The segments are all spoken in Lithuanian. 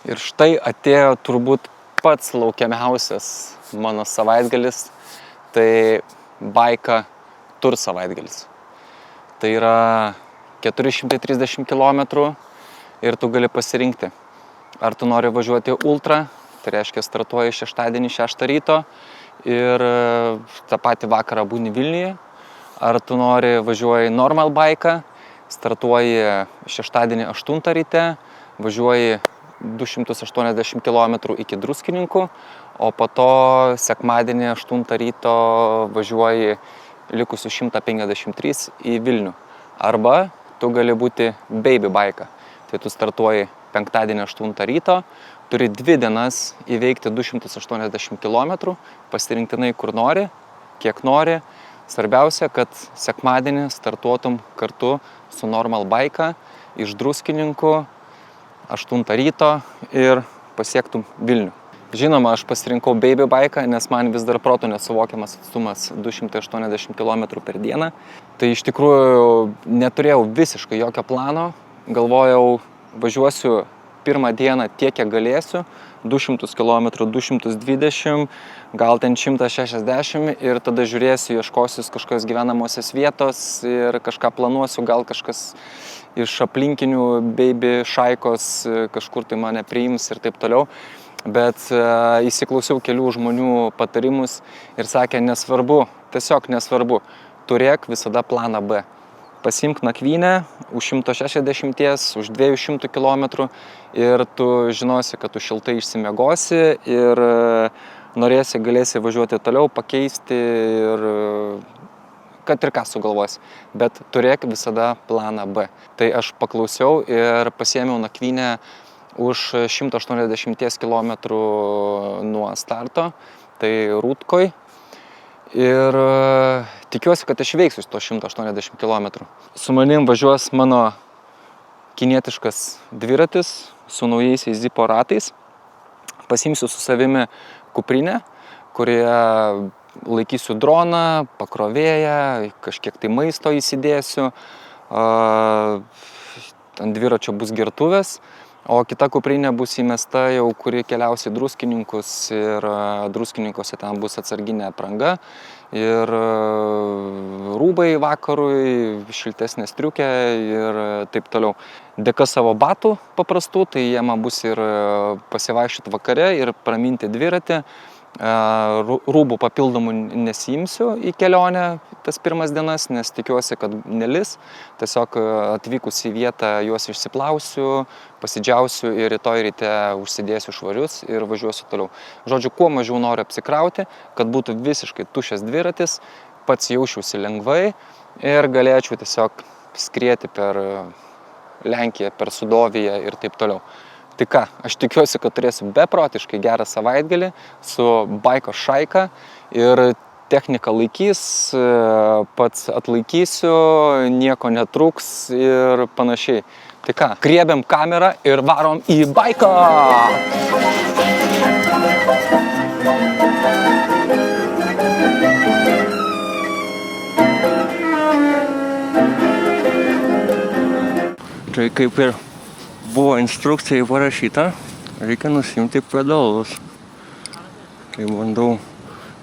Ir štai atėjo turbūt pats laukiamiausias mano savaitgalis, tai Baika Tour savaitgalis. Tai yra 430 km ir tu gali pasirinkti, ar tu nori važiuoti ultra, tai reiškia startuoji šeštadienį 6 ryto ir tą patį vakarą būni Vilniuje, ar tu nori važiuoji normal baiką, startuoji šeštadienį 8 ryte, važiuoji 280 km iki Druskininkų, o po to sekmadienį 8 ryto važiuoji likusius 153 į Vilnių. Arba tu gali būti baby baika. Tai tu startuoji penktadienį 8 ryto, turi 2 dienas įveikti 280 km, pasirinktinai kur nori, kiek nori. Svarbiausia, kad sekmadienį startuotum kartu su normal baika iš Druskininkų 8 ryto ir pasiektum Vilnių. Žinoma, aš pasirinkau baby baiką, nes man vis dar protu nesuvokiamas atstumas 280 km per dieną. Tai iš tikrųjų neturėjau visiškai jokio plano. Galvojau, važiuosiu pirmą dieną tiek, kiek galėsiu. 200 km, 220, gal ten 160 ir tada žiūrėsiu, ieškosiu kažkokios gyvenamosios vietos ir kažką planuosiu, gal kažkas iš aplinkinių baby šaikos kažkur tai mane priims ir taip toliau. Bet įsiklausiau kelių žmonių patarimus ir sakė, nesvarbu, tiesiog nesvarbu, turėk visada planą B. Pasiimk nakvynę už 160, už 200 km ir tu žinosi, kad tu šiltai išsimiegosi ir norėsi, galėsi važiuoti toliau, pakeisti ir kad ir ką sugalvosi. Bet turėk visada planą B. Tai aš paklausiau ir pasiėmiau nakvynę už 180 km nuo starto, tai Rūtkoj. Ir tikiuosi, kad aš veiksiu to 180 km. Su manim važiuos mano kinietiškas dviratis su naujaisiais Zipo ratais. Pasiimsiu su savimi kuprinę, kurioje laikysiu droną, pakrovėją, kažkiek tai maisto įsidėsiu. Ant dviračio bus gertuvės. O kita kuprinė bus įmesta jau, kuri keliaus į Druskininkus ir Druskininkose ten bus atsarginė apranga ir rūbai vakarui, šiltesnė striukė ir taip toliau. Dėka savo batų paprastų, tai jie man bus ir pasivaikščioti vakare ir praminti dviratį. Rūbų papildomų nesiimsiu į kelionę tas pirmas dienas, nes tikiuosi, kad nelis. Tiesiog atvykus į vietą juos išsiplausiu, pasidžiausiu ir rytoj ryte užsidėsiu švarius ir važiuosiu toliau. Žodžiu, kuo mažiau noriu apsikrauti, kad būtų visiškai tuščias dviratis, pats jausčiausi lengvai ir galėčiau tiesiog skrieti per Lenkiją, per Sudoviją ir taip toliau. Tai ką, aš tikiuosi, kad turėsiu beprotiškai gerą savaitgalį su baiko šaika ir technika laikys, pats atlaikysiu, nieko netrūks ir panašiai. Tai ką, griebiam kamerą ir varom į baiką! Tai kaip ir buvo instrukcijai parašyta, reikia nusimti pedalus. Tai bandau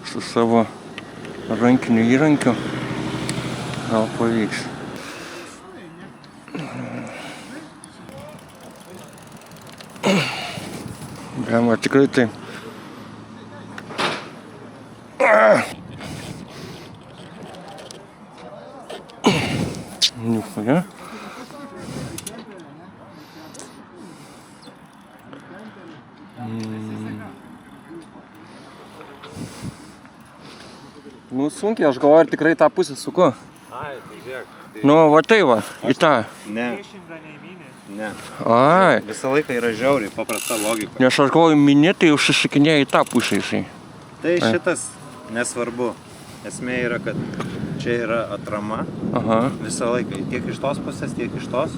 su savo rankiniu įrankiu, gal pavyks. Galima tikrai tai. Niuchoje. Nu sunkiai, aš galvoju, ar tikrai tą pusę suku. Ai, tai žiūrėk. Nu, va tai va, į tą. Ne. Ne. Ai. Visą laiką yra žiauriai paprasta logika. Nes aš galvoju, mini, tai užsisukinėja į tą pusę jisai. Tai šitas nesvarbu. Esmė yra, kad čia yra atrama. Aha. Visą laiką. Tiek iš tos pusės, tiek iš tos.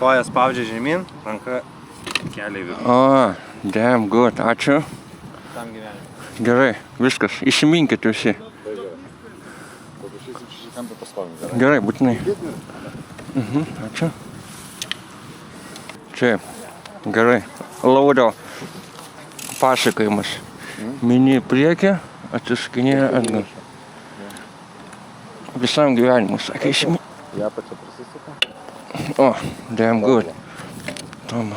Koja spaudžia žemyn, ranka kelia į vidų. O, damn good, ačiū. Tam gyvenime. Gerai, viskas, įsiminkit visi. Gerai, būtinai. Ačiū. Čia Gerai. Laurio pasakojimas. Mini į priekį, atsiskinėja atgal. Visam gyvenimu, sakė išimi. Ja pačia prisisuka. O, damn good. Toma.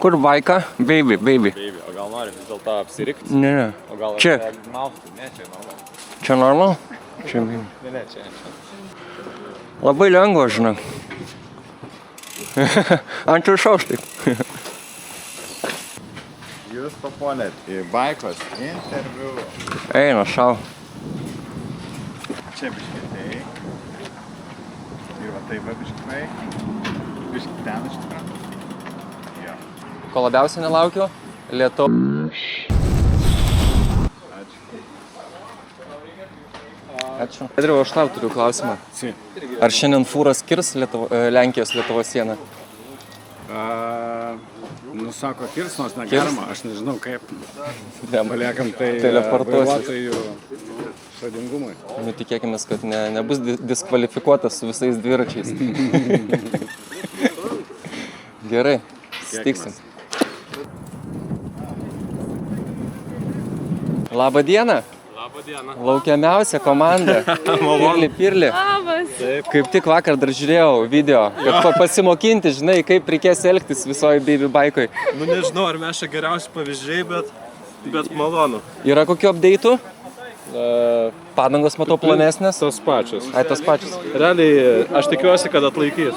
Kur baika? Baby. Baby, o gal nori vis dėlto apsirikti? Ne. O gal Čia. Mausti? Ne, čia normal. Čia normal? Čia baby. Ne, čia. Labai lengva, žinok. Ant viršaus taip. Jūs papuolėt į baikos interviu. Eina, šau. Čia biškitai. Ir va taip va biškitai. Biškit ten iš tikrųjų. Jo. Ko labiausiai nelaukiu? Lietu. Ačiū. Edriau, aš tau turiu klausimą. Si. Ar šiandien fūras kirs Lenkijos-Lietuvos sieną? Nu, sako, kirs nors negalima, aš nežinau kaip. Paliekam tai Teleportuosis. vairuotojų šadingumui. Nu, tikėkimės, kad nebus diskvalifikuotas su visais dviračiais. Gerai, susitiksim. Labą dieną. Labą dieną. Laukiamiausia komanda. Pirli. Labas. Kaip tik vakar dar žiūrėjau video, kad pasimokinti, žinai, kaip reikės elgtis visoje baby baikoj. Nu nežinau, ar mes čia geriausi pavyzdžiai, bet malonu. Yra kokių update'ų? Padangos matau plonesnės. Tos pačios. Ai, tos pačios. Realiai, aš tikiuosi, kad atlaikys.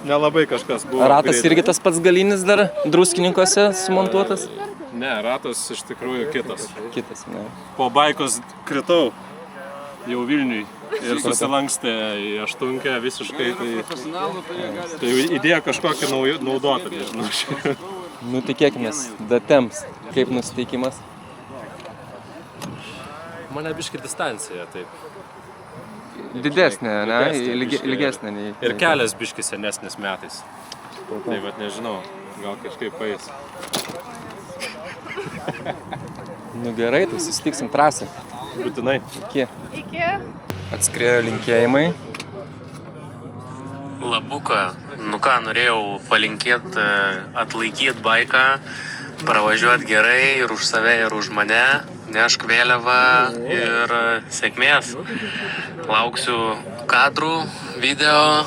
Nelabai kažkas buvo. Ratas irgi tas pats galinis dar druskininkose sumontuotas? Ne, ratas iš tikrųjų kitas. Kitas, ne. Po baikos kritau jau Vilniui ir susilankstė į aštunkę visiškai. Tai idėja kažkokį naudotą, nežinau. Nu, tikėkimės, datems. Kaip nusiteikimas? Mane biški distancija, taip. Didesnė, ne? Didesnė, Ilgesnė nei... Ir kelias biški senesnis metais. Tai vat nežinau, gal kažkaip paės. Nu gerai, tai susitiksim trasą. Būtinai. Iki. Iki. Atskriejo linkėjimai. Labuka, nu ką, norėjau palinkėti, atlaikyti baiką, pravažiuoti gerai ir už save, ir už mane, nešk vėliavą ir sėkmės. Lauksiu kadrų, video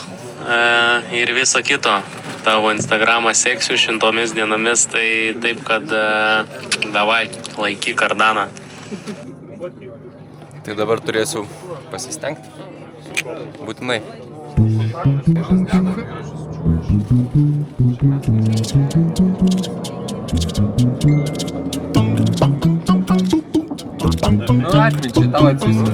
ir viso kito. Tavo Instagramą seksiu 100 dienomis, tai taip, kad davai, laikyk kardaną. Tai dabar turėsiu pasistengti. Būtinai. Nu, atminčiai, tau atsiųsiu.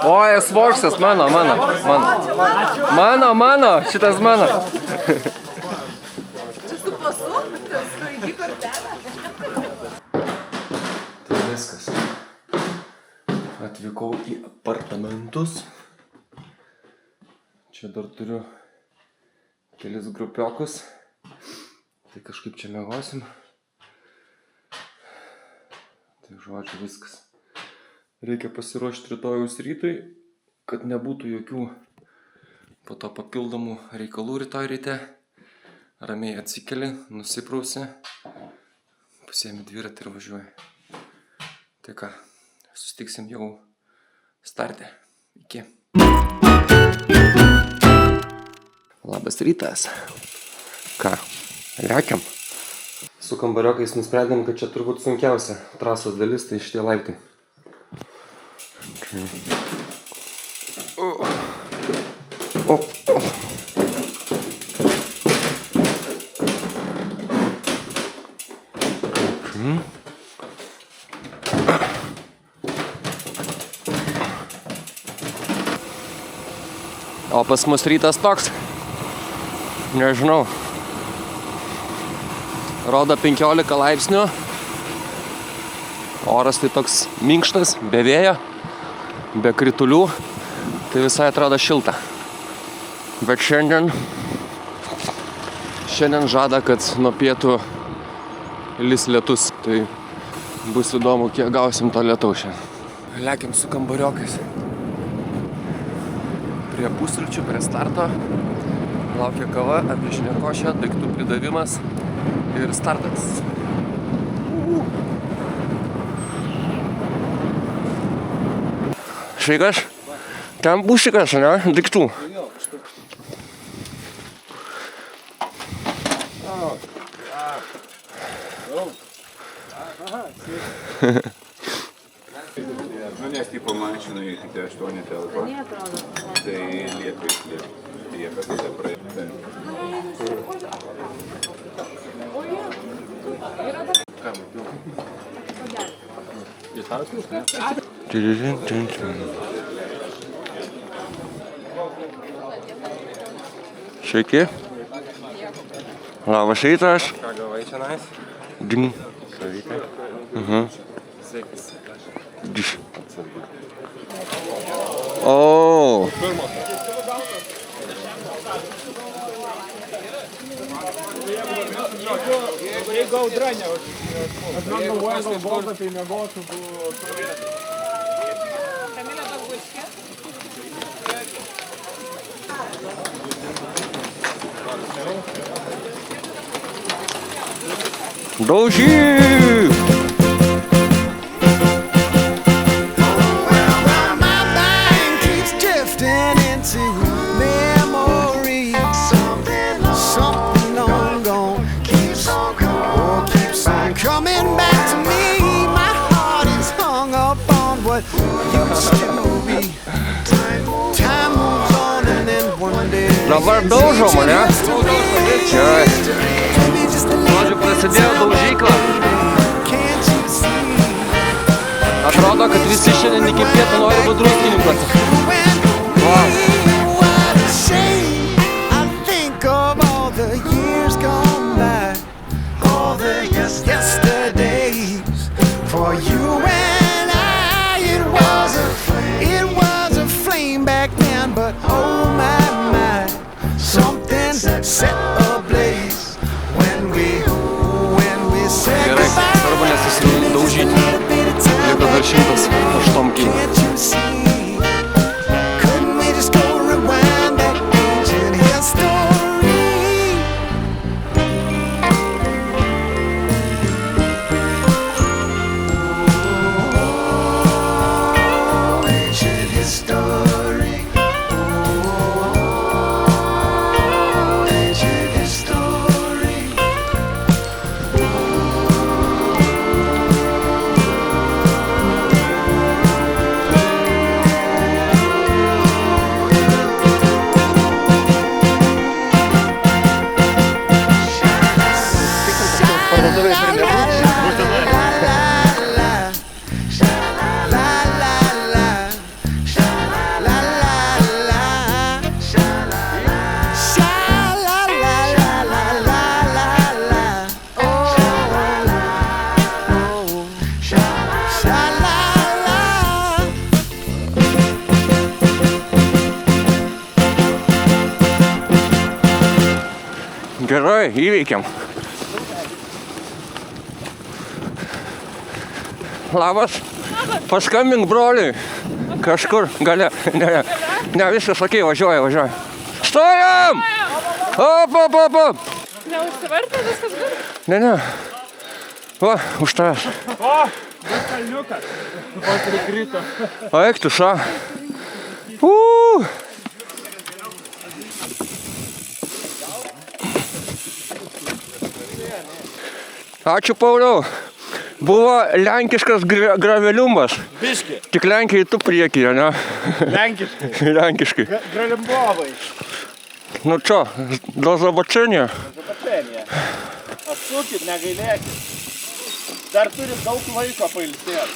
Oi, svorsas, mano, šitas mano. Tai viskas. Atvykau į apartamentus. Čia dar turiu kelis grupiokus. Tai kažkaip čia miegosim. Tai žodžiu viskas. Reikia pasiruošti rytojaus rytui, kad nebūtų jokių po to papildomų reikalų rytoj ryte. Ramiai atsikeli, nusiprausi, pasiemi dviratį ir važiuoji. Tai ką, susitiksim jau starte. Iki. Labas rytas. Ką, lekiam? Su kambariokais nusprendėm, kad čia turbūt sunkiausia trasos dalis, tai šitie laiptai. O pas mus rytas toks, nežinau, rodo 15 laipsnių, oras tai toks minkštas, be vėjo, be kritulių, tai visai atrodo šilta. Bet šiandien žada, kad nuo pietų lis lietus, tai bus įdomu, kiek gausim to lietaus šiandien. Lekiam su kambariokais. Prie pusryčių, prie starto. Laukia kava, apiešinė košė, daiktų pridavimas ir startas. Šeikas, ten bušikas, ne? Daiktų. Nu, nes tipo mašinai tik 8 telpa. Tai lieka išlieka. Lieka tada praeiti. Sveiki. Labas rytas. Ką gavai čia nais? Ding. Savytė. Sveikis. Diš. O. Jeigu audra negalvoja galvota, tai negotų buvo... Kamilė Dabuškė. Daužyk! Dabar daužom, ne? Čia. Žodžiu, prasidėjo daužykla. Atrodo, kad visi šiandien iki pietų nori būt druskininkuose. Wow. Gerai, svarbu nesusidaužyti. Liko dar 108 kg. Gerai, įveikiam. Labas. Paskambink broliui. Kažkur gale. Ne, viskas okei, važiuoja. Stojam! Op. Neužsivartė viskas gerai? Ne. Va, už tavęs. O, bet kalniukas. Vos prikrito. O, eik tu, ša. Ačiū, Pauliau. Buvo lenkiškas graveliumbas. Biški. Tik Lenkijai tu priekyje, ne? Lenkiškai. Lenkiškai. Gralimbovai. Nu čo, do zobačenia. Zapačenė. Atsukit, negailėkit. Dar turit daug laiko pailsėti.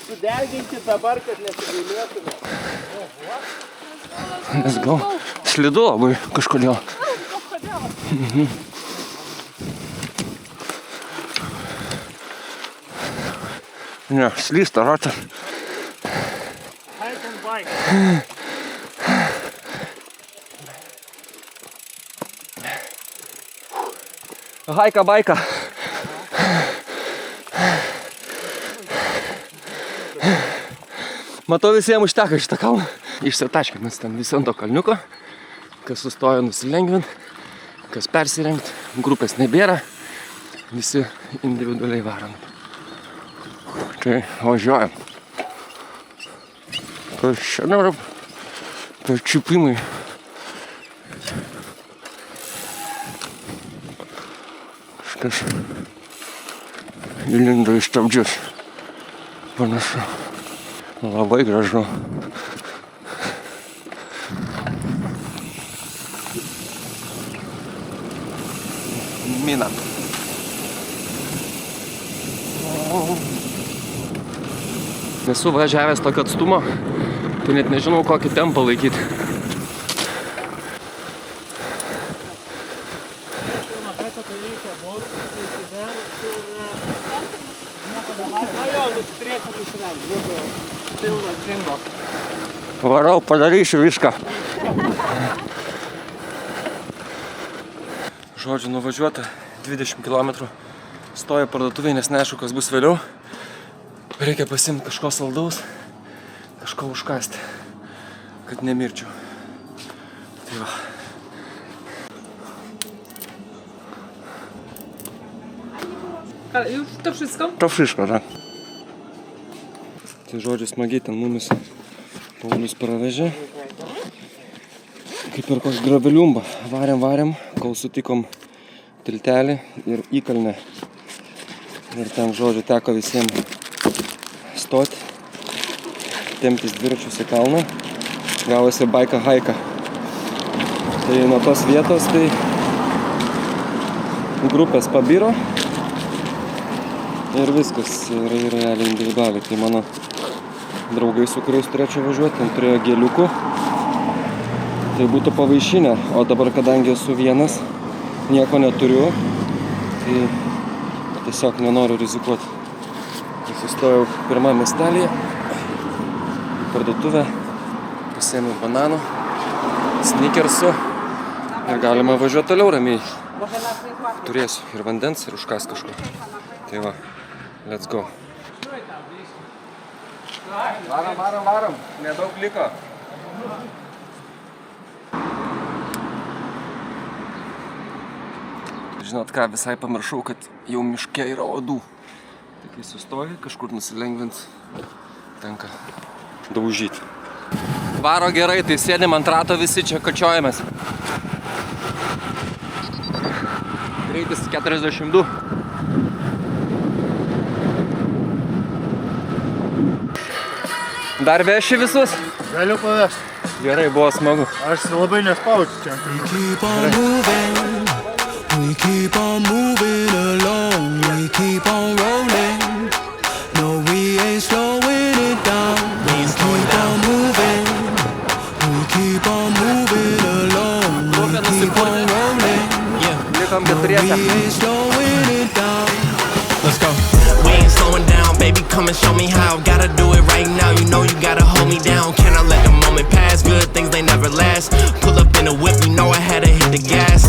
Sudeginkit dabar, kad nesigailėtume. Let's go. Slidu labai kažkodėl. Ne, slysta ratas. Hike and bike. Haika, baika. Matau, visiems užteka šitą kalną. Išsitaškėmės ten visi ant to kalniuko. Kas sustojo nusilengvint, kas persirengt. Grupės nebėra. Visi individualiai varom. Tai važiuojam. Kas šiandien yra perčiupimai. Kažkas įlindo į stabdžius. Panašu. Labai gražu. Mina. Nesu važiavęs tokio atstumo, tai net nežinau, kokį tempą laikyti. Varau, padarysiu viską. Žodžiu, nuvažiuota 20 km. Stoja parduotuvėje, nes neaišku, kas bus vėliau. Reikia pasimti kažko saldaus, kažko užkasti, kad nemirčiau. Tai va. To wszystko? To wszystko, tak. Tai žodžiu, smagiai ten mumis Paulius pravežė. Kaip ir koks graveliumba. Varėm, kol sutikom tiltelį ir įkalnę. Ir ten, žodžiu, teko visiems stoti, temptis dviračius į kalną. Gavosi baika haika. Tai nuo tos vietos tai grupės pabiro. Ir viskas yra realiai individualiai. Tai mano draugai, su kuriais turėčiau važiuoti, ten turėjo gėliukų. Tai būtų pavaišinę, o dabar, kadangi esu vienas, nieko neturiu, tai tiesiog nenoriu rizikuoti. Tai sustojau pirmą miestelėje, į parduotuvę, pasiėmiau bananų, sneakersų ir galima važiuoti toliau ramiai. Turėsiu ir vandens, ir užkas kažko. Tai va, let's go. Varom, nedaug liko. Žinot ką, visai pamiršau, kad jau miške yra uodų. Tai kai sustoji, kažkur nusilengvint, tenka daužyti. Varo gerai, tai sėdim ant rato visi čia kačiojamės. Greitis 42. Dar veši visus? Galiu pavesti. Gerai, buvo smagu. Aš labai nespaudžiu čia. We keep on moving along, we keep on rolling. No, we ain't slowing it down. We keep on moving, we keep on moving along, we keep on rolling. No, we ain't slowing it down. Let's go. We ain't slowing down, baby, come and show me how. Gotta do it right now, you know you gotta hold me down. Cannot let the moment pass, good things they never last. Pull up in a whip, you know I had to hit the gas.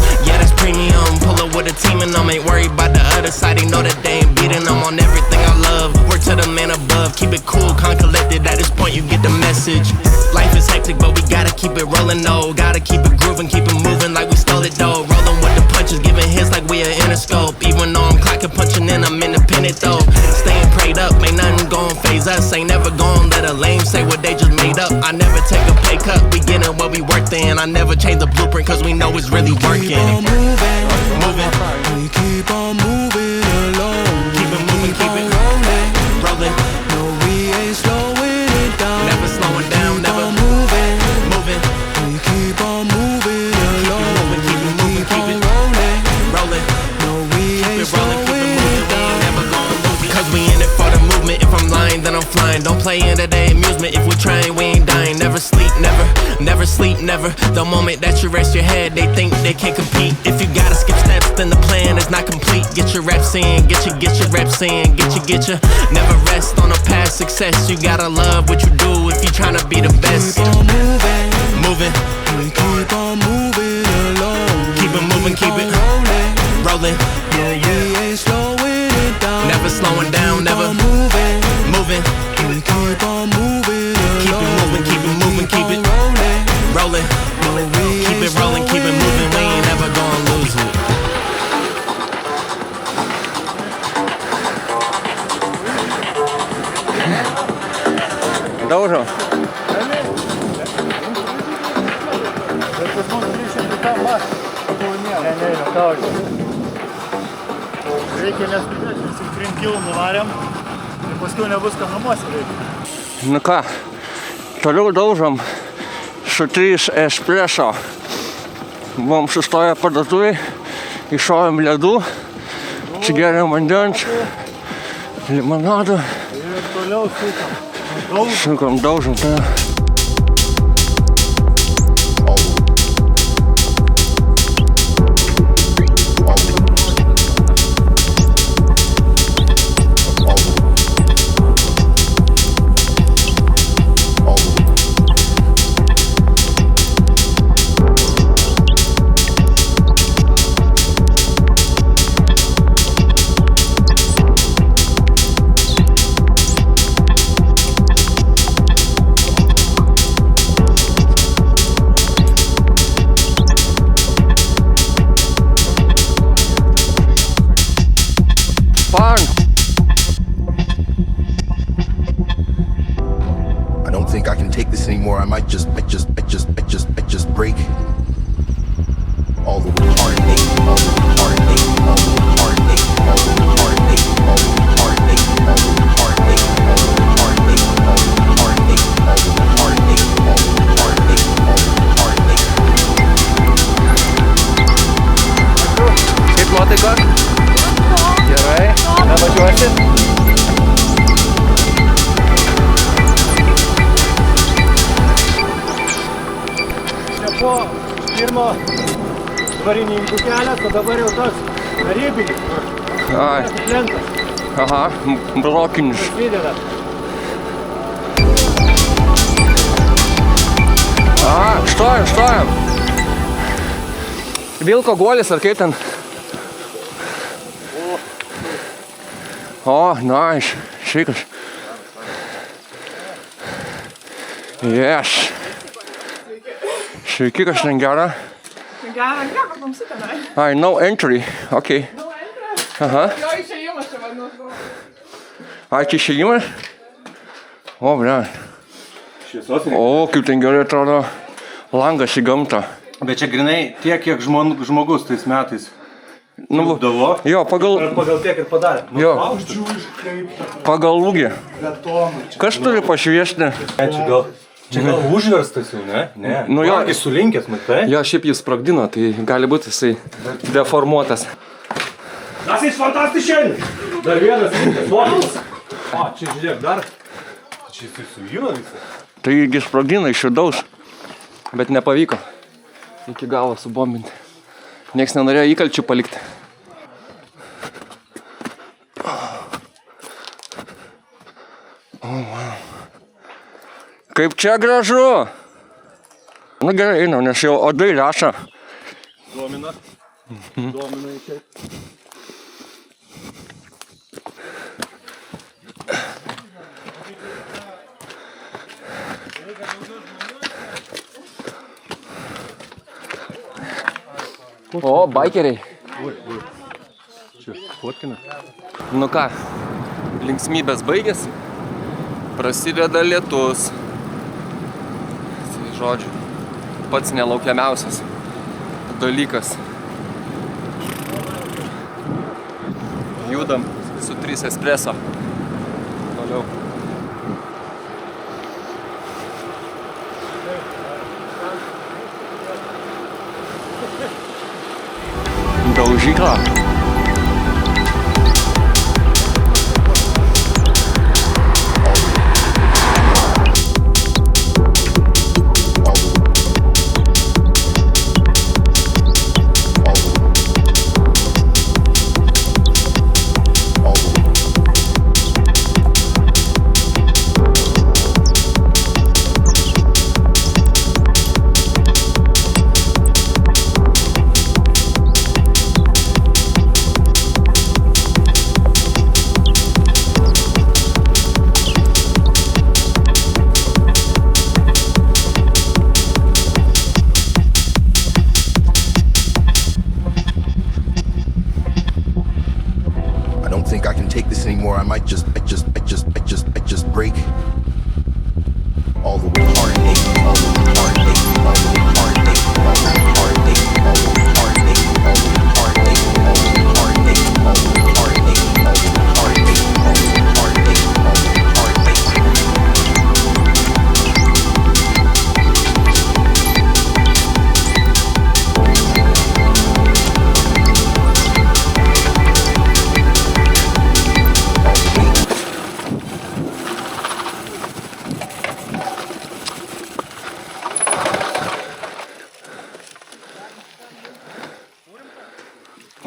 up. I never take a pay cut. We getting what we worth in. I never change the blueprint cause we know it's really working. Keep on moving, we keep on moving along. Keep it moving, keep it rolling. No, we ain't slowing it down. Never slowing down, Keep never on moving, moving. we keep on moving along. Keep it moving, keep it rolling. rolling. No, we ain't Keep it rolling, keep slowing it moving. it We down. ain't never gonna lose it. Cause we in it for the movement. If I'm lying, then I'm flying. Don't play into their amusement. If we trying, we ain't dying. Never sleep, never sleep, never. The moment that you rest your head, they think they can't compete. If you gotta skip steps, then the plan is not complete. Get your reps in, get your reps in, get your. Never rest on a past success. You gotta love what you do if you tryna be the best. Keep on moving, Moving, we keep on moving along. keep it moving, keep it rolling. rolling. No, we ain't slowing it down. Never slowing down, never Keep on moving, moving. we keep on moving Keep it along. moving, keep it moving, keep it rolling. rolling. Keep it rolling, keep it moving. We ain't never gonna lose it. Daužom. Reikia neskubėti, mes jau 3 kilų nuvarėm ir paskui nebus ką namuose reikia. Nu ką, toliau daužom su 3 espresso. Buvom sustoję parduotuvėj, iššovėm ledų, atsigėrėm vandens, limonado. Ir toliau sukam. Sukam, daužom. I don't think I can take this anymore. I might just break. All the retarded hate, all the retarded hate, all the retarded hate, all the retarded hate, all the retarded hate, all the retarded hate, all the retarded hate, all the retarded hate, all the retarded hate, all the retarded hate, all the retarded hate. Kaip nuotaikos? Gerai. Nevažiuosi? Po pirmo varininkų kelias, o dabar jau toks karybinis, Ai. plentas, Aha, blokinis. prideda. Stojam. Vilko guolis ar kaip ten? O, nice. Šikas. Yes. Sveiki, kas ten gera? Gera, nieko, tamsu tenai. Ai, no entry. Okay. No entry? Aha. Jo išėjimas čia vadinu. Ai, čia išėjimas? O, ble. Šviesos O, kaip ten gerai atrodo langas į gamtą. Bet čia grinai tiek, kiek žmogus tais metais Nu, davo. jo, pagal tiek ir padarė. Jo. Pagal lūgį. Kas turi pašviesti? Čia gal užverstas jau, ne? Ne. Nu jo. Jis sulinkęs, matai? Jo, šiaip jis sprogdino, tai gali būti jisai deformuotas. Das ist fantastisch! Dar vienas linkęs. O, čia žiūrėk, dar. Čia jisai sujino visą. Taigi sprogdino iš vidaus. Bet nepavyko iki galo subombinti. Niekas nenorėjo įkalčių palikti. Kaip čia gražu. Nu gerai, einam, nes jau odai leša. Domina. Domina į čia. O, baikeriai. Čia, fotkina. Nu ką, linksmybės baigėsi. Prasideda lietus. žodžiu, pats nelaukiamiausias dalykas. Judam su 3 espresso. Toliau. Daužykla. break. All the way heartache, all the way heartache, all the way heartache, all the way heartache, all the way heartache, all the way heartache, all the way heartache, all the way heartache, all the way heartache, all the way heartache, all the way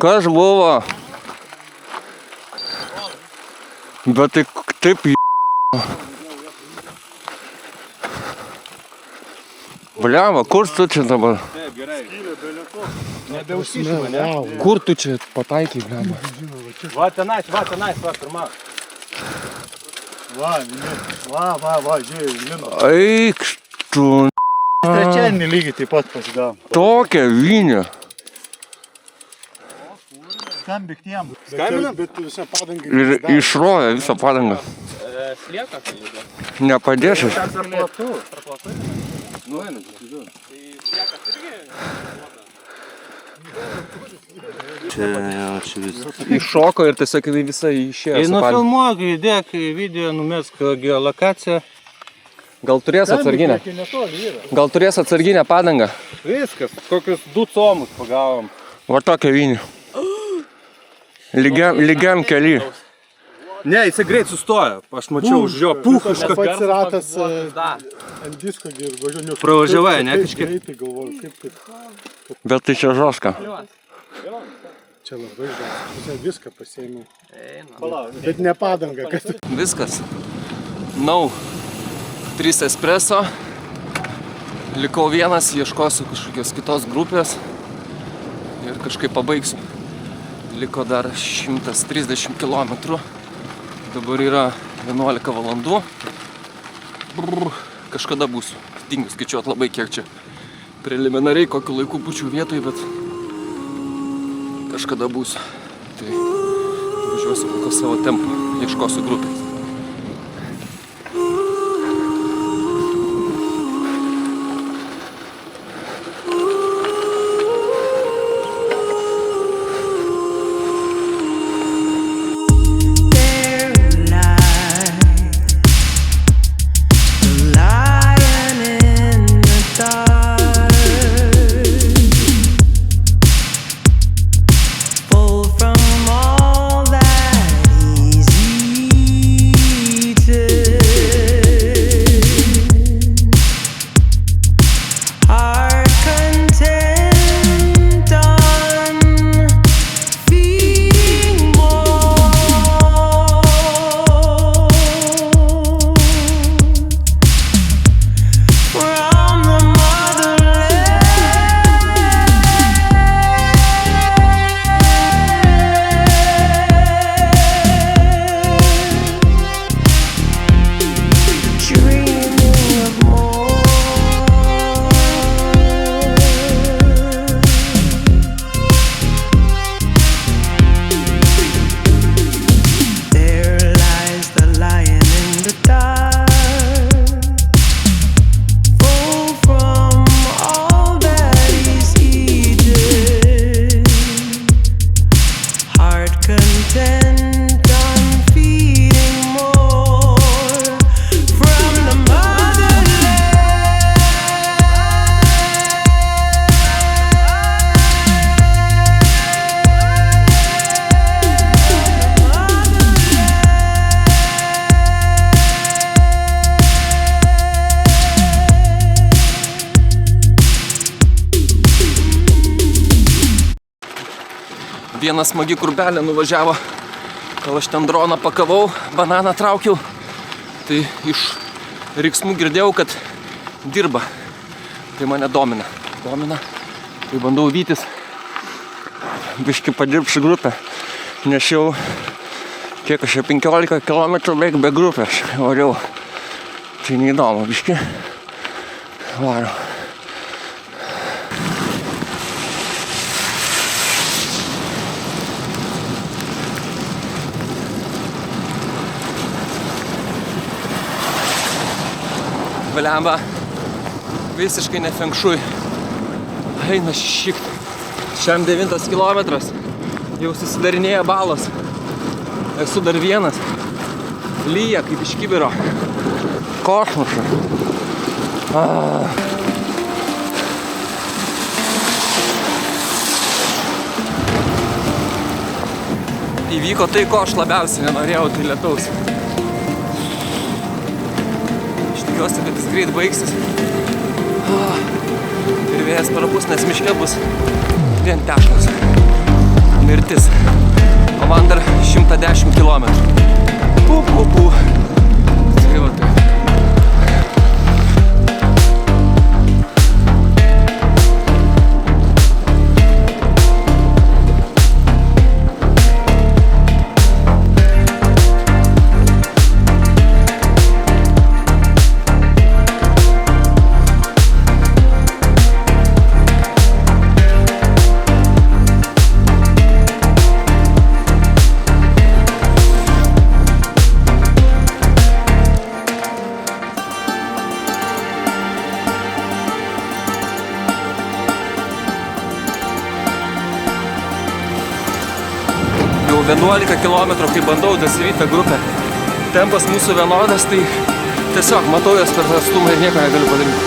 Kas buvo? Bet tai taip Bliava, kur tu čia dabar? Taip, gerai. Nebeužsišima, ne? Kur tu čia pataikai, bliava? Va tenais, va, pirma. Va, žiūrėjau, lino. Eikš tu. Trečiadienį lygiai taip pat pasigavom. Tokia vinė. Skambik tiem. Skambinam? Bet visą padangą. Ir išroja visą padangą. Slieka tai yra. Nepadėšęs. Nu, einu, žiūrėjau. Čia viskas. Iššoko ir tiesiog visai išėjo. Ei, nufilmuok, įdėk video, numesk geolokaciją. Gal turės atsarginę? Gal turės atsarginę padangą? Viskas, kokius 2 comus pagavom. Va tokia vinė. Lygiam kely. Ne, jisai greit sustojo. Aš mačiau už jo puchušką. Pats ratas ant disko ir važiuoju. Pravažiavai, ne, kažkaip? Greitai galvoju, kaip. Bet tai čia žoska. Čia labai žoska. Čia viską pasiėmiau. Bet ne padangą. Viskas. Nau. 3 espresso. Likau vienas, ieškosiu kažkokios kitos grupės. Ir kažkaip pabaigsiu. Liko dar 130 km. Dabar yra 11 valandų. Kažkada būsiu. Tingiu skaičiuoti labai kiek čia. Preliminariai kokiu laiku būčiau vietoj, bet kažkada būsiu. Tai važiuosiu kokio savo tempo. Ieškosiu grupės. Pull from all that easy Viena smagi kurbelė nuvažiavo, kol aš ten droną pakavau, bananą traukiau, tai iš riksmų girdėjau, kad dirba. Tai mane domina, tai bandau vytis, biškį padirbsiu grupę, nes jau kiek aš 15 km beveik be grupės variau. Tai neįdomu, biškį varom. Blemba, visiškai ne feng shui. Eina šiek. Šiam 9 kilometras. Jau susidarinėja balos. Esu dar vienas. Lyja kaip iš kibiro. Kosmosas. Įvyko tai, ko aš labiausiai nenorėjau, tai lietaus. Tikiuosi, kad jis greit baigsis. Ir vėjas parapus, nes miške bus vien teškos. Mirtis. O man dar 110 kilometrų. Pū. Tai va tai. Jau 11 km, kai bandau dasivyti tą grupę. Tempas mūsų vienodas, tai tiesiog matau jas per atstumą ir nieko negaliu padaryti.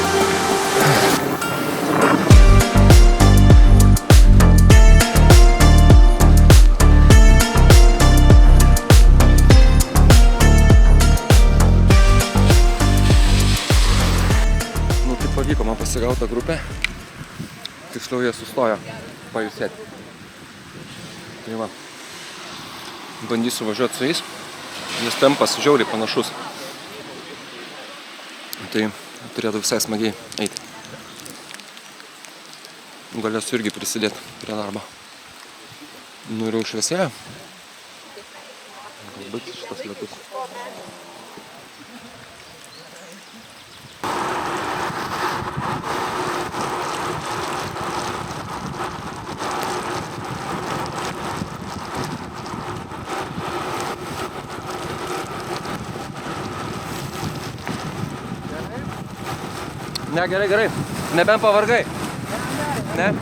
Nu, tai pavyko man pasigauti tą grupę. Tiksliau jie sustojo pajusėti. Tai va. Bandysiu važiuoti su jais, nes tempas žiauriai panašus. Tai turėtų visai smagiai eiti. Galėsiu irgi prisidėti prie darbo. Nu ir jau šviesėja. Gal baigsis šitas lietus. Ne, gerai. Nebent pavargai. Ne?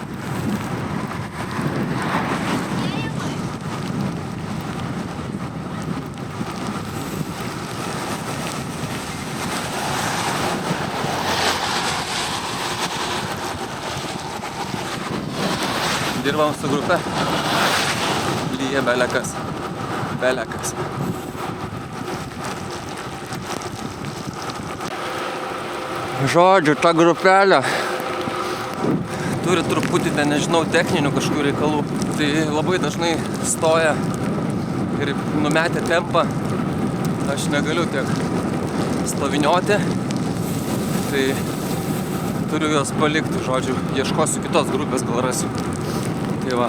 Dirbam su grupe. Lyja belekas. Žodžiu, ta grupelė turi truputį, nežinau, techninių kažkokių reikalų. Tai labai dažnai stoja ir numetę tempą. Aš negaliu tiek stovinioti. Tai turiu juos palikti, žodžiu, ieškosiu kitos grupės, gal rasiu. Tai va,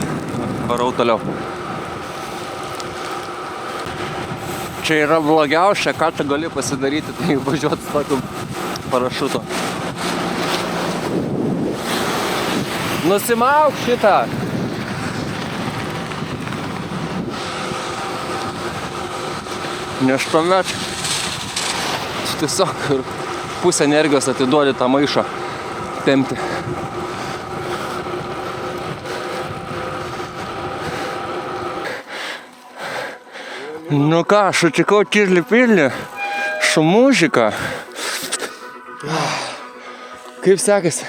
varau toliau. Čia yra blogiausia, ką tu gali pasidaryti, tai važiuoti su tokiu parašuto. Nusimauk šitą! Nes tuomet tiesiog pusę energijos atiduodi tą maišą tempti. Nu ką, sutikau tirli pilni su muzika. Kaip sekasi?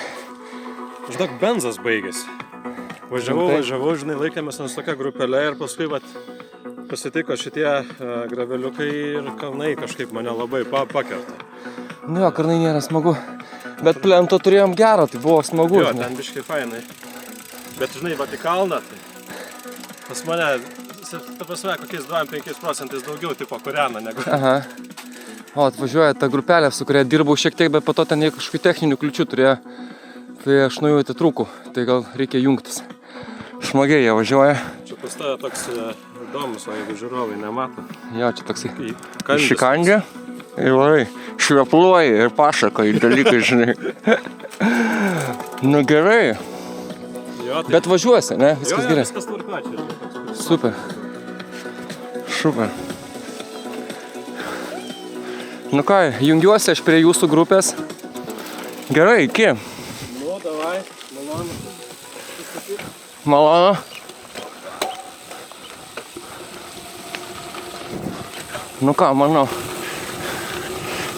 Žinok, benzas baigėsi. Važiavau, žinai, laikėmės ant tokia grupelė ir paskui pasitiko šitie graveliukai ir kalnai kažkaip mane labai pakerta. Nu jo, kalnai nėra smagu. Bet plento turėjom gerą, tai buvo smagu. Jo, ten biškai fainai. Bet žinai, vat į kalną, tai Pas mane, ta prasme, kokiais 2-5% daugiau tipo kūrena negu. Aha. O, atvažiuoja ta grupelė, su kuria dirbau šiek tiek, bet po to ten jie kažkokių techninių kliučių turėjo. Tai aš nuėjau atitrūkau, tai gal reikia jungtis. Smagiai jie važiuoja. Čia pas tave toks įdomus, o jeigu žiūrovai nemato. Jo, čia toksai Kandis. išikandžia ir varai, švepluoja ir pasakoja dalykai, žinai. Nu gerai, Jo, tai... bet važiuosi, ne? Viskas Jo, gerai. viskas tvarka čia. Toks... Super. Super. Nu ką, jungiuosi aš prie jūsų grupės. Gerai, iki. Nu, davai, malonu. Malonu. Nu ką, manau,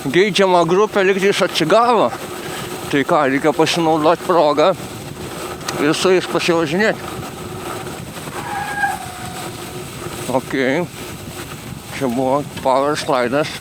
geidžiama grupė lygtais atsigavo. Tai ką, reikia pasinaudoti progą ir su jais pasivažinėti. Ok. Čia buvo power slidas.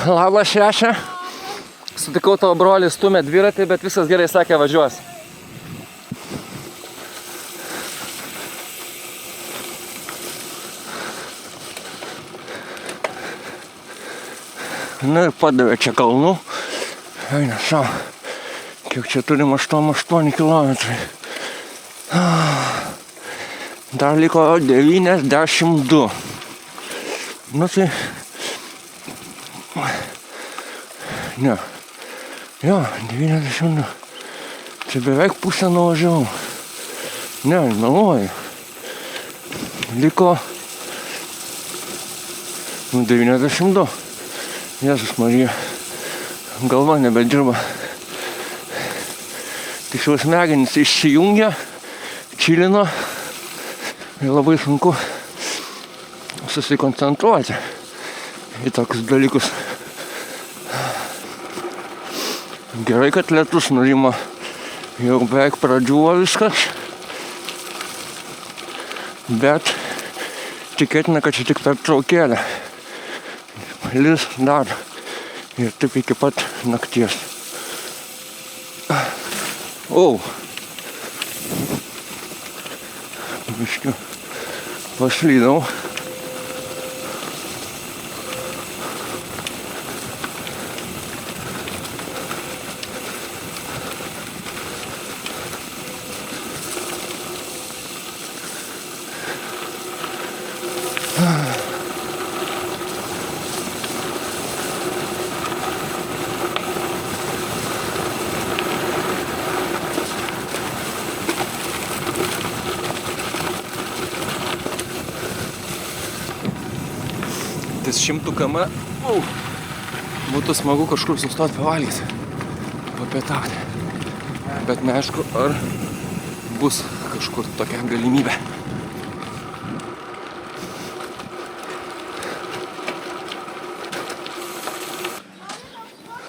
Labas, šeša. Sutikau tavo brolį, stumė dviratį, bet viskas gerai, sakė, važiuos. Nu ir padavė čia kalnų. Eina sau. Kiek čia turim 8 kilometrai. Dar liko 92. Nu tai... Ne. Jo, 92. Čia beveik pusę nuvažiavau. Ne, meluoju. Liko... 92. Jėzus Marija. Galva nebedirba. Tiksliau smegenys išsijungia, čilino. Ir labai sunku susikoncentruoti į tokius dalykus. Gerai, kad lietus nurimo, jau beveik pradžiuvo viskas, bet tikėtina, kad čia tik pertraukėlė. Lis dar ir taip iki pat nakties. O! Biškiu paslydau. Ties 100 km būtų smagu kažkur sustoti pavalgyti, papietauti. Bet neaišku, ar bus kažkur tokia galimybė.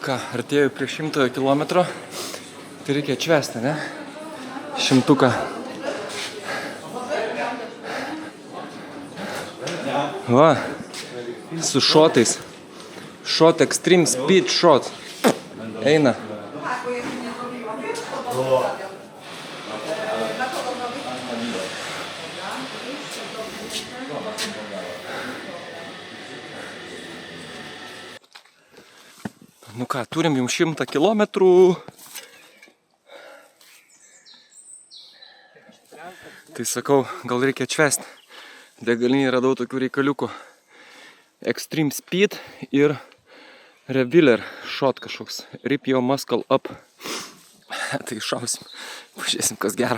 Ką, artėjau prie 100 kilometro, tai reikia atšvesti, ne? 100. Va. Su šotais. Shot Extreme Speed Shot. Eina. Nu ką, turim jums 100 kilometrų. Tai sakau, gal reikia atšvesti. Degalinėje radau tokių reikaliukų. Extreme Speed ir Revealer Shot kažkoks. Rip your muscle up. Tai šausim. Pažiūrėsim, kas gero.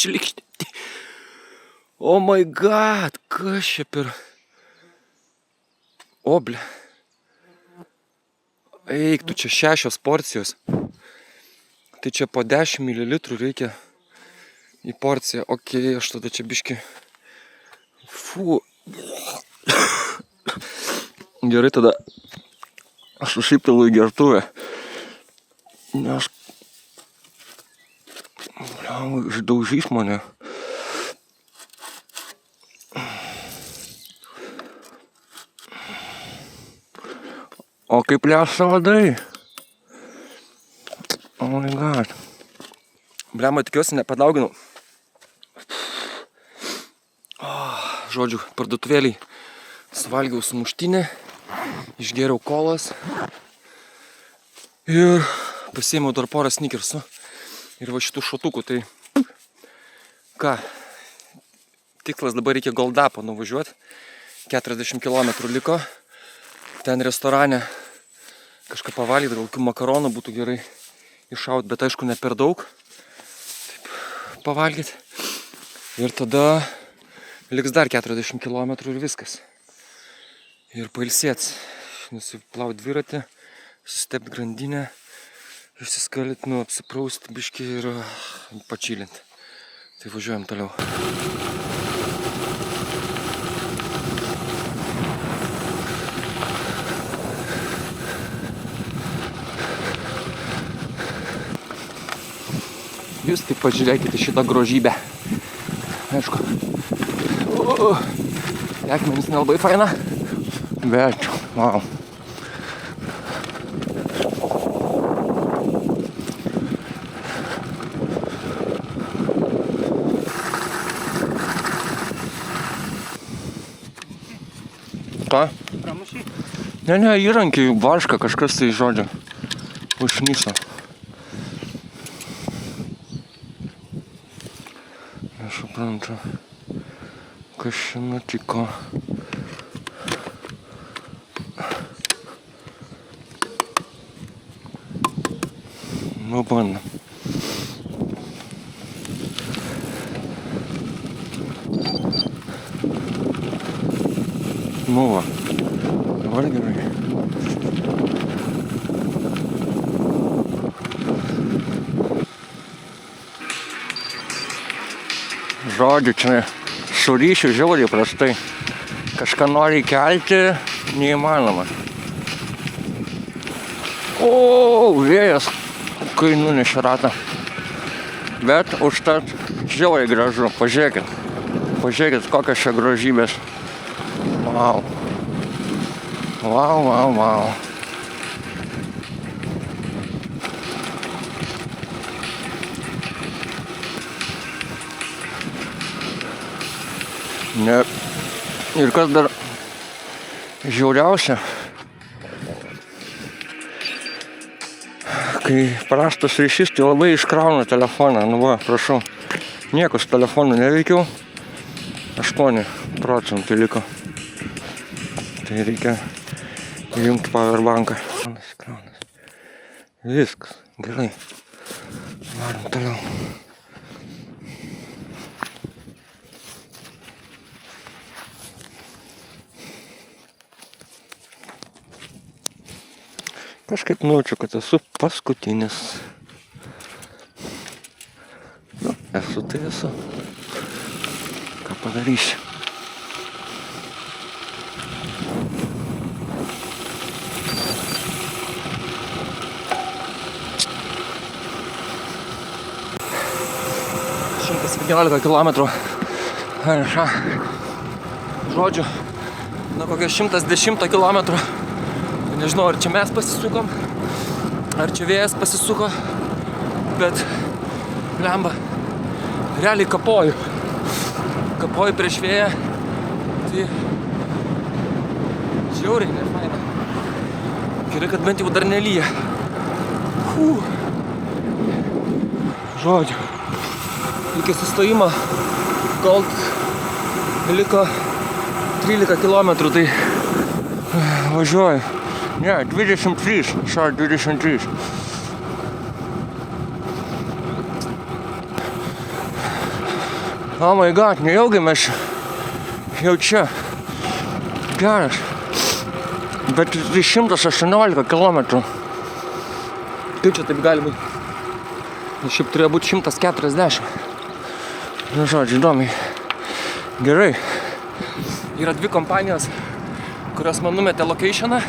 šlikštėti. Oh my god, kas čia per... O, ble. Eik, tu čia 6 porcijos. Tai čia po 10 ml reikia į porciją. Okei, aš tada čia biški... Fū. Gerai, tada aš užsipilu į gertuvę. Nes... Išdaužys mane. O kaip lesa vadai? Oh my god. Blemba, tikiuosi nepadauginau. Žodžiu, parduotuvėliai suvalgiau sumuštinę, išgėriau kolas ir pasiėmiau dar porą snickersų ir va šitų šotukų. Tai ką, tikslas dabar reikia Goldapą nuvažiuoti, 40 km liko, ten restorane kažką pavalgyti, gal kokių makaronų būtų gerai iššauti, bet aišku ne per daug, taip pavalgyti ir tada liks dar 40 km ir viskas. Ir pailsėts, nusiplaut dviratį, susitept grandinę, išsiskalyti, apsiprausti biškį ir pačilinti. Tai važiuojam toliau. Jūs tik pažiūrėkite šitą grožybę. Aišku, akmenys nelabai faina, bet wow. Ką? Pramušy? Ne, įrankiai, vaška, kažkas tai žodžio užnyso. Nesuprantu, kas čia nutiko. Nu, bandom. Nu va, dabar gerai. Žodžiu, čia su ryšiu žiauriai prastai. Kažką nori kelti, neįmanoma. O, vėjas, kai nunešė ratą. Bet užtat žiauriai gražu, pažiūrėkit. Pažiūrėkit, kokios čia grožybės. Wow. Wow, wow, wow. Ne. Ir kas dar žiauriausia, kai prastas ryšys, tai labai iškrauna telefoną. Nu va, prašau. Nieko su telefonu neveikiau. 8% liko. Tai reikia įjungti powerbanką. Viskas, gerai. Varom toliau. Kažkaip nuočiu, kad esu paskutinis. Nu, esu tai esu. Ką padarysiu? Šimtas 15 kilometrų. Žodžiu, nuo kokio 110 kilometrų. Nežinau, ar čia mes pasisukom, ar čia vėjas pasisuko, bet blemba, realiai kapoju. Kapoju prieš vėją, tai žiauriai nefaina. Gerai, kad bent jau dar nelyja. Žodžiu, iki sustojimo Gold liko 13 kilometrų, tai važiuoju. Ne, 23, 23. Oh my god, nejaugi mes jau čia. Geras. Bet 118 km. Kaip čia taip gali būti? Šiaip turėjo būti 140. Nu, žodžiu, įdomiai. Gerai. Yra dvi kompanijos, kurios man numetė locationą.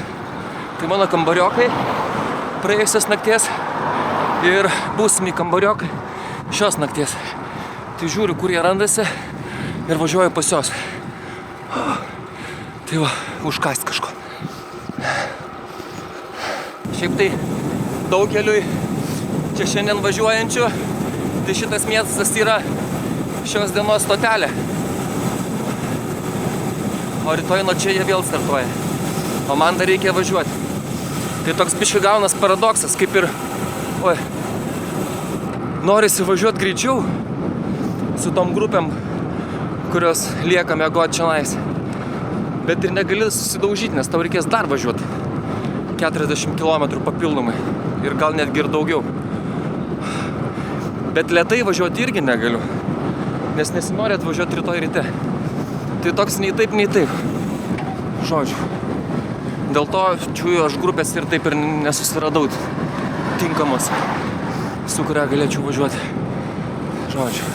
Tai mano kambariokai praėjusios nakties ir būsimi kambariokai šios nakties. Tai žiūriu, kur jie randasi ir važiuoju pas juos. Tai va, užkast kažko. Šiaip tai daugeliui čia šiandien važiuojančių, tai šitas miestas yra šios dienos stotelė. O rytoj nuo čia jie vėl startuoja. O man dar reikia važiuoti. Tai toks biškai gaunas paradoksas, kaip ir norisi važiuoti greičiau su tom grupėm, kurios lieka miegot čionais. Bet ir negali susidaužyti, nes tau reikės dar važiuoti 40 km papildomai ir gal netgi ir daugiau. Bet lėtai važiuoti irgi negaliu, nes nesinori atvažiuoti rytoj ryte. Tai toks nei taip, nei taip. Žodžiu. Dėl to čiūju aš grupės ir taip ir nesusiradau tinkamos, su kuria galėčiau važiuoti. Žodžiu.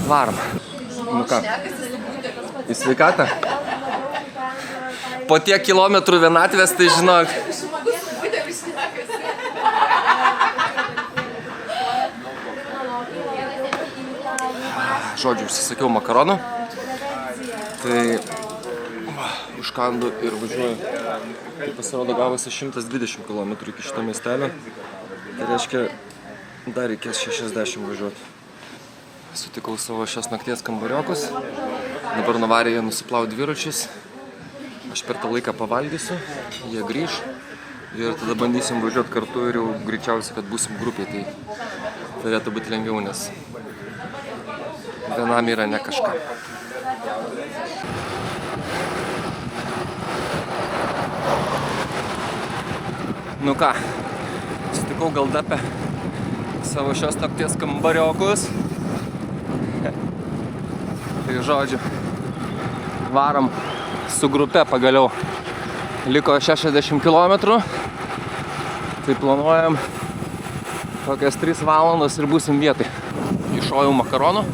Varom. Nu ką? Į sveikatą? Po tiek kilometrų vienatvės, tai žinok. Žodžiu, užsisakiau makaronų. Tai užkandu ir važiuoju. Tai pasirodo gavosi 120 km iki šito miestelio. Tai reiškia, dar reikės 60 važiuoti. Sutikau savo šios nakties kambariokus. Dabar nuvarė jie nusiplaut dviračius. Aš per tą laiką pavalgysiu, jie grįž ir tada bandysim važiuoti kartu ir jau greičiausiai, kad būsim grupiai. Tai turėtų būti lengviau, nes vienam yra ne kažką. Nu ką, sutikau Galdapę savo šios nakties kambariokus. Tai žodžiu, varom su grupe pagaliau. Liko 60 km. Tai planuojam kokias 3 valandas ir būsim vietai. Iššojau makaronų,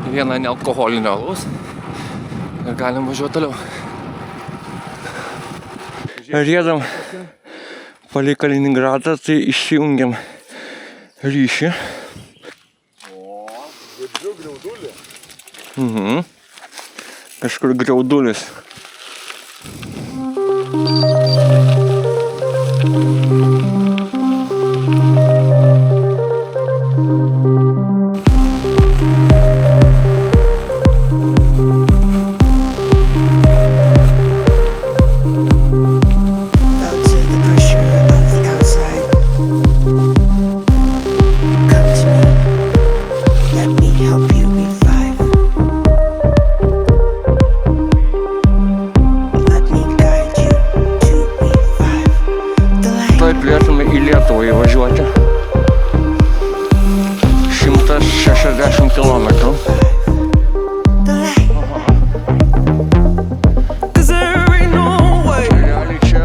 vieną nealkoholinio alaus ir galim važiuoti toliau. Riedam palei Kaliningradą, tai išjungiam ryšį. Girdžiu griaudulį. Kažkur griaudulis. Turėtume į Lietuvą įvažiuoti 160 km. Realiai čia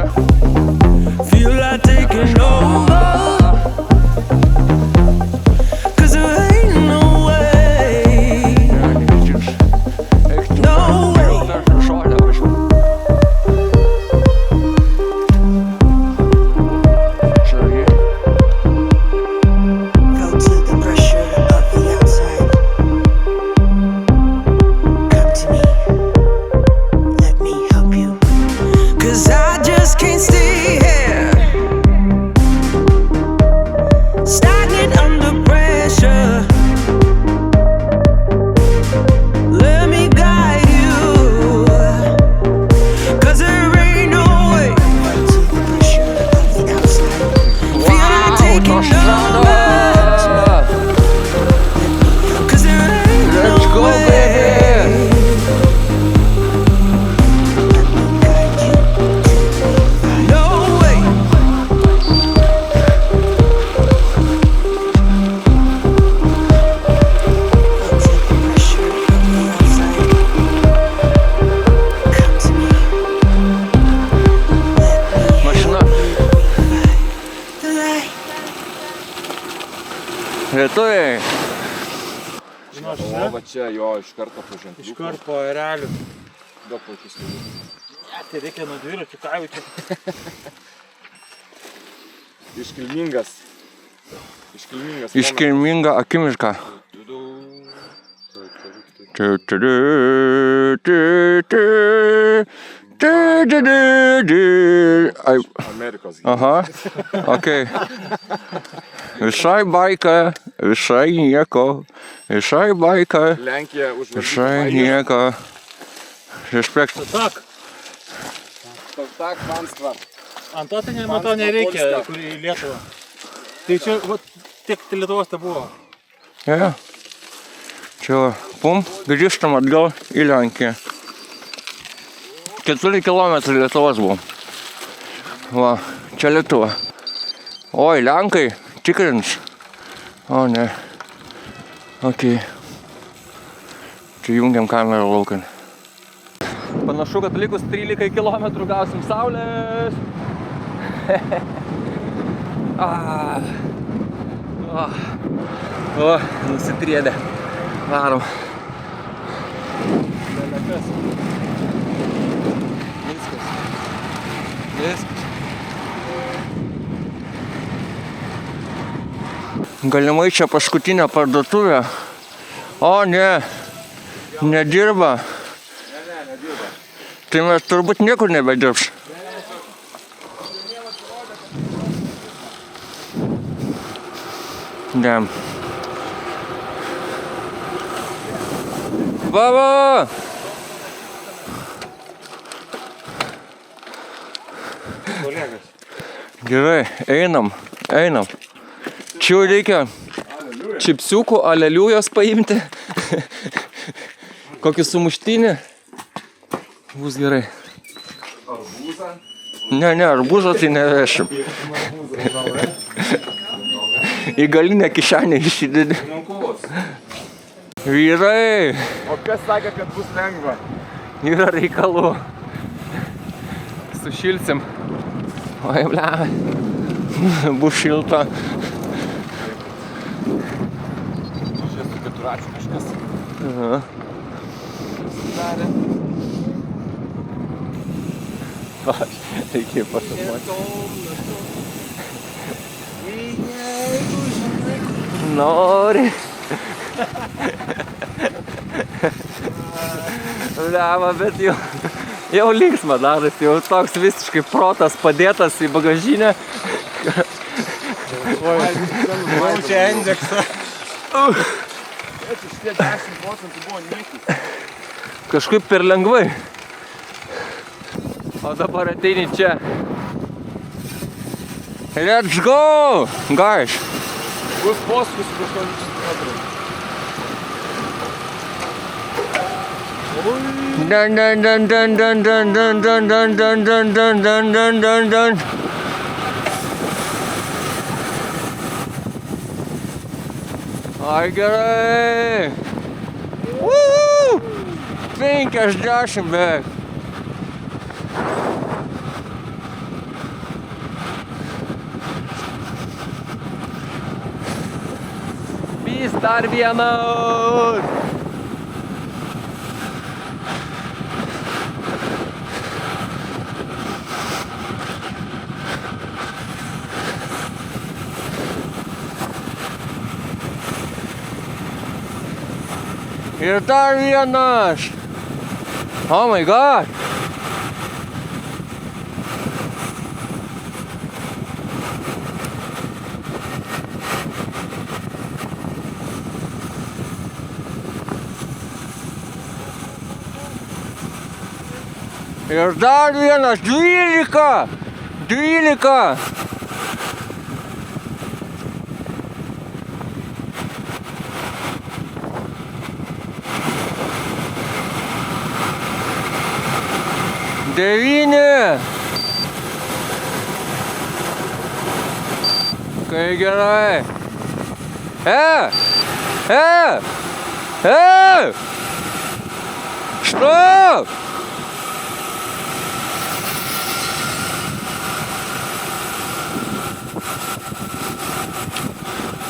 Lietuviai. O va čia jo iš karto po ženkliuko. Iš karto po erelių. Daug plačius kelių. Tai reikia nuo dviračių kaivių čia. Iškilmingas. Iškilminga akimirka. Amerikos. Aha, okei. Visai baika, visai nieko. Visai baika, Lenkija užvaldyti. visai nieko. Respekt. Tak, panstva. ant to tai nematau nereikia, kur į Lietuvą. Tai čia, va, tiek Lietuvos tai buvo. Ja. Čia va, pum, grįžtam atgal į Lenkiją. 4 kilometrai Lietuvos buvo. Va, čia Lietuva. Oi, Lenkai, tikrins. O ne. Okei. Čia jungiam kamerą laukan. Panašu, kad likus 13 km gausim saulės. O, nusitriedė. Varom. Viskas. Galimai čia paskutinė parduotuvė. O, ne. Nedirba. Tai mes turbūt niekur nebedirbs. Damn. Va! Gerai, einam. Čia jau reikia čipsiukų, aleliujos paimti. Kokį sumuštinį. Bus gerai. Arbūzą? Ne, arbūzą tai nevešim. Į galinę kišenę išsidedi. Vyrai! O kas sakė, kad bus lengva? Yra reikalų. Sušilsim. Oi, ble. Bus šilta. Čia su keturačiu kažkas. Aha. Darė. Reikia pasapoti. Nori. Liava, bet jau linksma daras, jau toks visiškai protas padėtas į bagažinę. Čia indeksą. Šitie 10% buvo niekis. Kažkaip per lengvai. O dabar ateini čia. Let's go, guys. Bus poskus už 800 metrų. Dun. Ai, gerai. 50 beveik. Vis dar vienas. Ir dar vienas. Oh my god. Ir dar vienas. 12. Devyni. Kai gerai. Stop!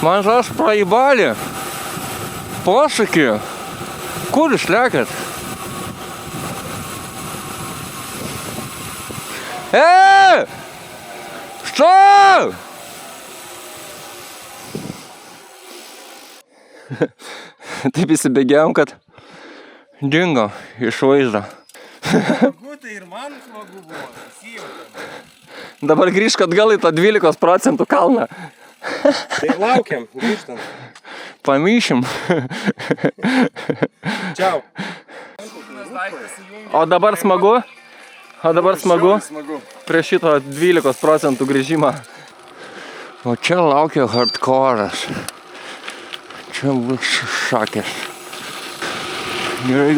Man aš praibali. Posakį. Kur jūs lekat? Stop! Taip įsibėgiam, kad dingo iš vaizdo. Tai ir man smagu buvo. Dabar grįžk atgal į tą 12% kalną. Tai laukiam, grįžtam. Pamyšim. Čiau. O dabar smagu? O dabar smagu? Prie šito 12% grįžimą. O čia laukia hardcore'as. Čia bus šakės. Gerai.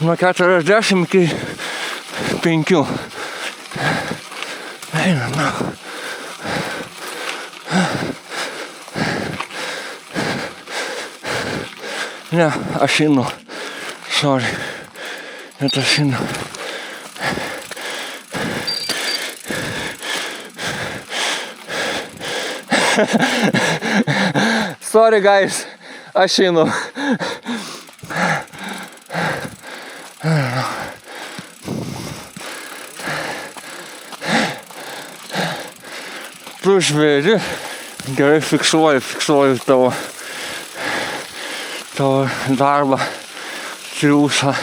Nuo 40 iki 5. Eina, na. Ne, aš einu. Sorry. Bet aš einu. Sorry guys, aš einu. Tu žvėri, gerai fiksuoju tavo darbą, triūsą.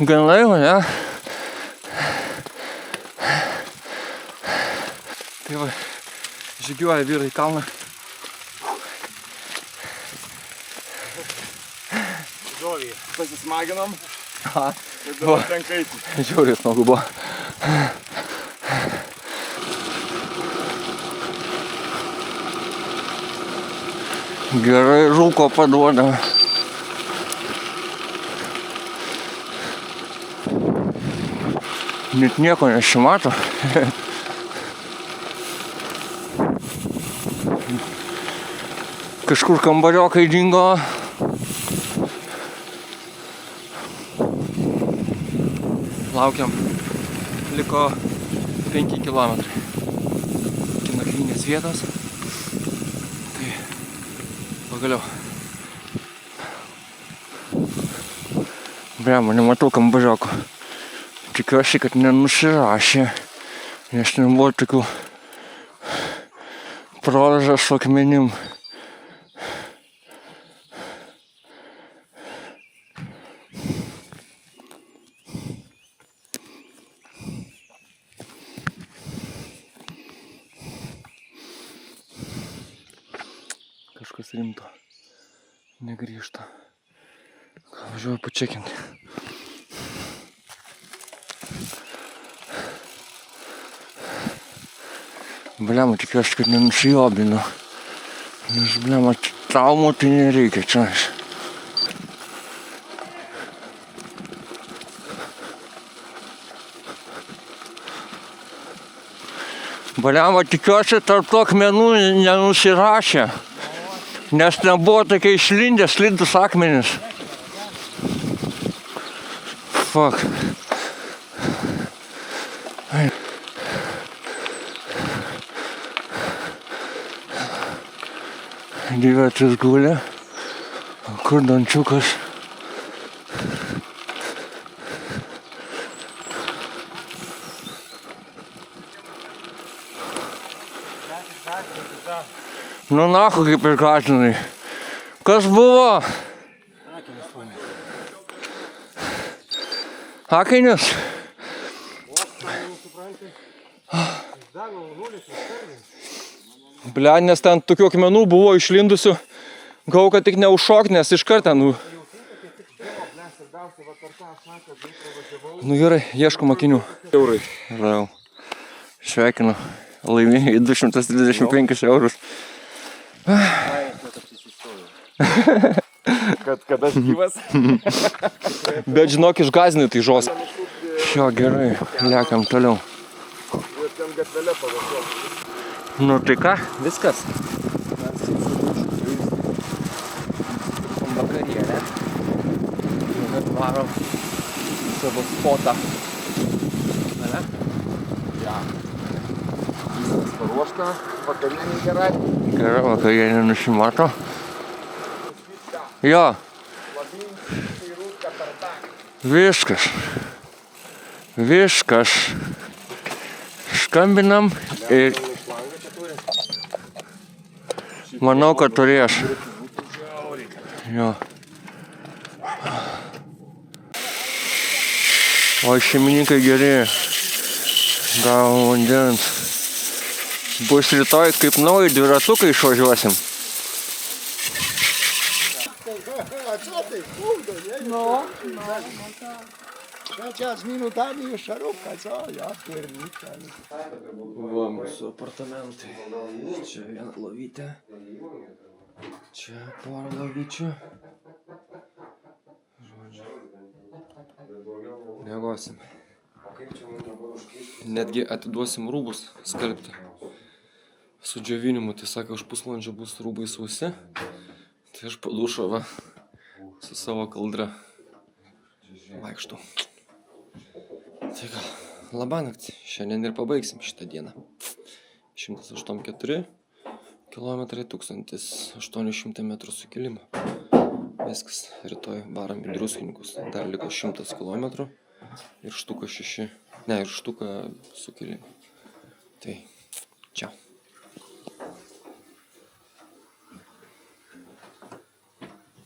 Gan laiko, ne? Tai va, žygiuoja vyrai į kalną. Žovį, pasismaginom. Aha. Ir dabar tenka eiti. Žiauriai smagu buvo. Gerai rūko paduoda. Net nieko nesimato. Kažkur kambariokai dingo. Laukiam. Liko 5 kilometrai iki nakvynės vietos. Tai pagaliau. Blema, nematau kambarioko. Tikiuosi, kad nenusirašė, nes ten buvo tokių prolaužų su akmenim. Kažkas rimto negrįžta. Važiuoju pačekinti. Blema, tikiuosi, kad nenusijobinu. Nes, blema, traumų tai nereikia čia. Blema, tikiuosi, tarp to akmenų nenusirašė. Nes ten buvo tokie išlindę, slidūs akmenys. Fuck. Gyvėtis gulė, kur dančiukas. Nu nahu kaip ir katinai. Kas buvo? Akinius? Ble, nes ten tokių akmenų buvo išlindusių. Gau, kad tik neužšok, nes iškart ten. Nu gerai, ieškom akinių. Eurai. Žau. Sveikinu. Laimėjai 235 eurus. Kad aš gyvas. Bet žinok, išgazinai tai žos. Šio, gerai, lekiam toliau. Ir ten gatvelė pavažiuoju. Nu tai ką, viskas. Vakarienė. Ir varom savo spotą. Ne? Ja. Viskas paruošta, vakarienė gerai. Gerai, vakarienė nusimato. Jo. Viskas. Viskas. Skambinam ir manau, kad turės. Jo. O šeimininkai geri. Gal vandens. Bus rytoj kaip nauji dviratukai išvažiuosim. No. Čia z minutami już szarówka, co? Ja pierniczę. Va, mūsų apartamentai. Čia viena lovytė. Čia porą lovyčių. Žodžiu. Miegosim. Netgi atiduosim rūbus skalbti. Su džiovinimu, tai sakė, už pusvalandžio bus rūbai sausi. Tai aš po dušo, va, su savo kaldra vaikštau. Tai gal, labanakt, šiandien ir pabaigsim šitą dieną. 184 km 1800 metrų sukilimo. Viskas, rytoj varom į Druskininkus. Dar liko 100 km ir štuka 6, ne, ir štuka sukilimo. Tai, čiau.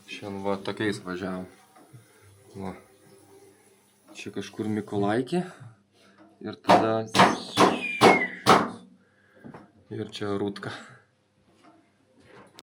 Šiandien va tokiais važiavom. Va. Čia kažkur Mikolaikė ir tada ir čia Rūtka.